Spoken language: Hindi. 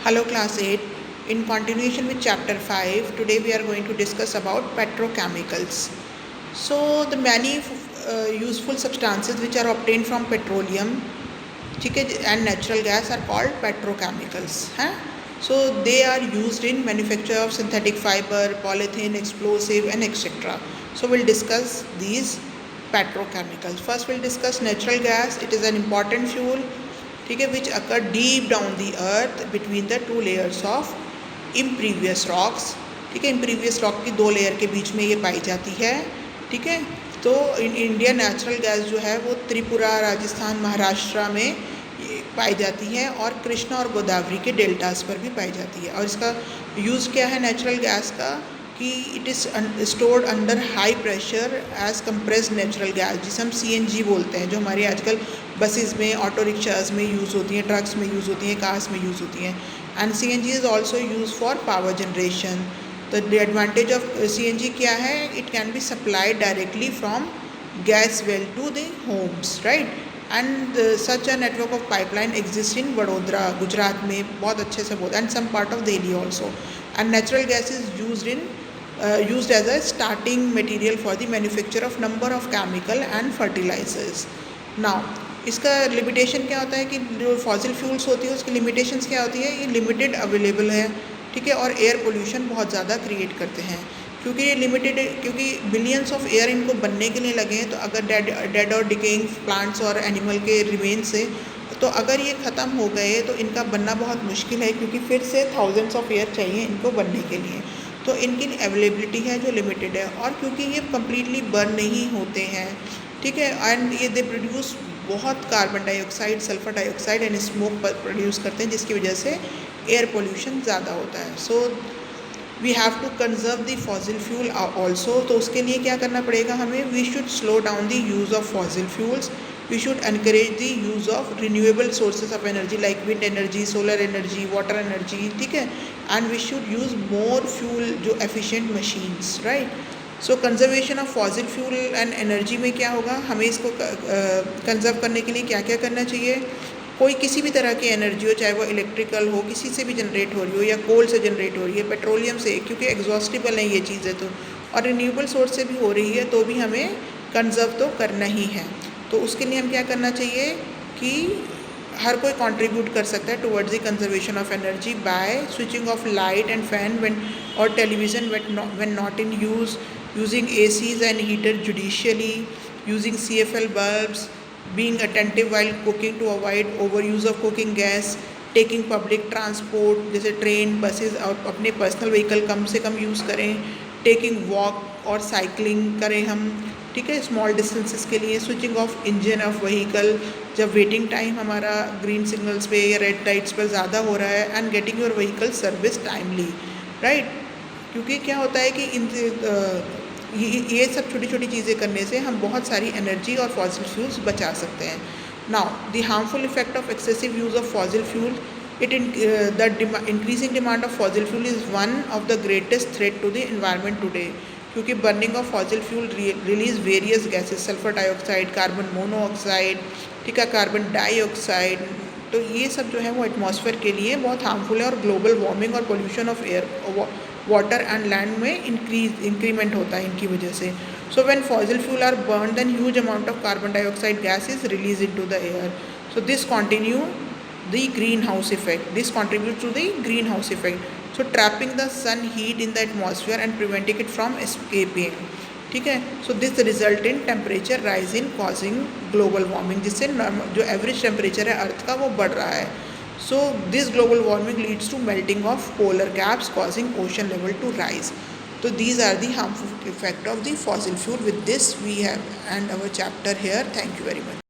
Hello class 8. In continuation with chapter 5, today we are going to discuss about petrochemicals. So the many useful substances which are obtained from petroleum and natural gas are called petrochemicals. So they are used in manufacture of synthetic fiber, polythene, explosive and etc. So we'll discuss these petrochemicals. First we'll discuss natural gas. It is an important fuel, ठीक है, which occur deep down the earth between the two layers of impervious rocks. ठीक है, इम्प्रीवियस रॉक की दो लेयर के बीच में ये पाई जाती है. ठीक है, तो इंडिया नेचुरल गैस जो है वो त्रिपुरा, राजस्थान, महाराष्ट्र में पाई जाती है और कृष्णा और गोदावरी के डेल्टास पर भी पाई जाती है. और इसका यूज़ क्या है नेचुरल गैस का कि it is stored under high pressure as compressed natural gas, जिसे हम CNG बोलते हैं, जो हमारे आजकल बसेस में, ऑटो रिक्शाज में यूज़ होती हैं, ट्रक्स में यूज़ होती हैं, कार्स में यूज़ होती हैं. And CNG is also use for power generation. तो द एडवांटेज ऑफ CNG क्या है? It can be supplied directly from gas well to the homes, right. And such a network of pipeline exist in Vadodara, Gujarat में बहुत अच्छे से बोलते हैं, and some part of Delhi also. And natural gas is used as a starting material for the manufacture of number of chemical and fertilizers. Now इसका लिमिटेशन क्या होता है कि जो फॉसिल फ्यूल्स होती है उसकी लिमिटेशंस क्या होती है? ये लिमिटेड अवेलेबल है, ठीक है, और एयर पोल्यूशन बहुत ज़्यादा क्रिएट करते हैं. क्योंकि ये लिमिटेड, क्योंकि बिलियंस ऑफ एयर इनको बनने के लिए लगे हैं, तो अगर डेड और डिकेइंग प्लांट्स और एनिमल के रिमेन से, तो अगर ये ख़त्म हो गए तो इनका बनना बहुत मुश्किल है, क्योंकि फिर से थाउजेंड्स ऑफ एयर चाहिए इनको बनने के लिए. तो इनकी अवेलेबिलिटी है जो लिमिटेड है, और क्योंकि ये कम्प्लीटली बर्न नहीं होते हैं, ठीक है, एंड ये दे प्रोड्यूस बहुत carbon dioxide, sulphur dioxide and smoke produce करते हैं, जिसकी वजह से एयर पोल्यूशन ज़्यादा होता है. So we have to conserve the fossil fuel also. तो उसके लिए क्या करना पड़ेगा हमें? We should slow down the use of fossil fuels. We should encourage the use of renewable sources of energy like wind energy, solar energy, water energy, ठीक है, and we should use more fuel जो efficient machines, right. So conservation of fossil fuel and energy में क्या होगा? हमें इसको कंजर्व करने के लिए क्या क्या करना चाहिए? कोई किसी भी तरह की एनर्जी हो, चाहे वो इलेक्ट्रिकल हो, किसी से भी जनरेट हो रही हो, या कोल से जनरेट हो रही है, पेट्रोलियम से, क्योंकि एग्जॉस्टिबल है ये चीज़ें, तो और रिन्यूएबल सोर्स से भी हो रही है, तो भी हमें कंजर्व तो करना ही है. तो उसके लिए हम क्या करना चाहिए कि हर कोई कंट्रीब्यूट कर सकता है towards the conservation of energy by switching off light and fan when और television when not in use, using ACs and heater judiciously, using CFL bulbs, being attentive while cooking to avoid over use of cooking gas, taking public transport जैसे ट्रेन, बसेज, और अपने पर्सनल व्हीकल कम से कम यूज़ करें, टेकिंग वॉक और साइकिलिंग करें हम, ठीक है, स्मॉल डिस्टेंसेस के लिए, switching of engine of vehicle जब वेटिंग टाइम हमारा ग्रीन सिग्नल्स पे या रेड लाइट्स पर ज़्यादा हो रहा है, and getting your vehicle service timely, right. क्योंकि क्या होता है कि ये सब छोटी छोटी चीज़ें करने से हम बहुत सारी एनर्जी और फॉसिल फ्यूल्स बचा सकते हैं. Now the harmful effect of excessive use of fossil fuel, increasing demand of fossil fuel is one of the greatest threat to the environment today. क्योंकि burning of fossil fuel release various gases, sulphur dioxide, carbon monoxide, ठीक है, कार्बन डाइऑक्साइड, तो ये सब जो है वो एटमॉस्फेयर के लिए बहुत हार्मफुल है, और ग्लोबल वार्मिंग और pollution of air, water and land में इंक्रीमेंट होता है इनकी वजह से. So when fossil fuel are burn then huge amount of carbon dioxide gas is release into the air. So this continue the greenhouse effect. This contributes to the greenhouse effect. So trapping the sun heat in the atmosphere and preventing it from escaping. ठीक है, so this result in temperature rise in causing global warming, जिससे जो एवरेज टेम्परेचर है अर्थ का वो बढ़ रहा है. So this global warming leads to melting of polar caps causing ocean level to rise. So these are the harmful effect of the fossil fuel. With this we have end our chapter here. Thank you very much.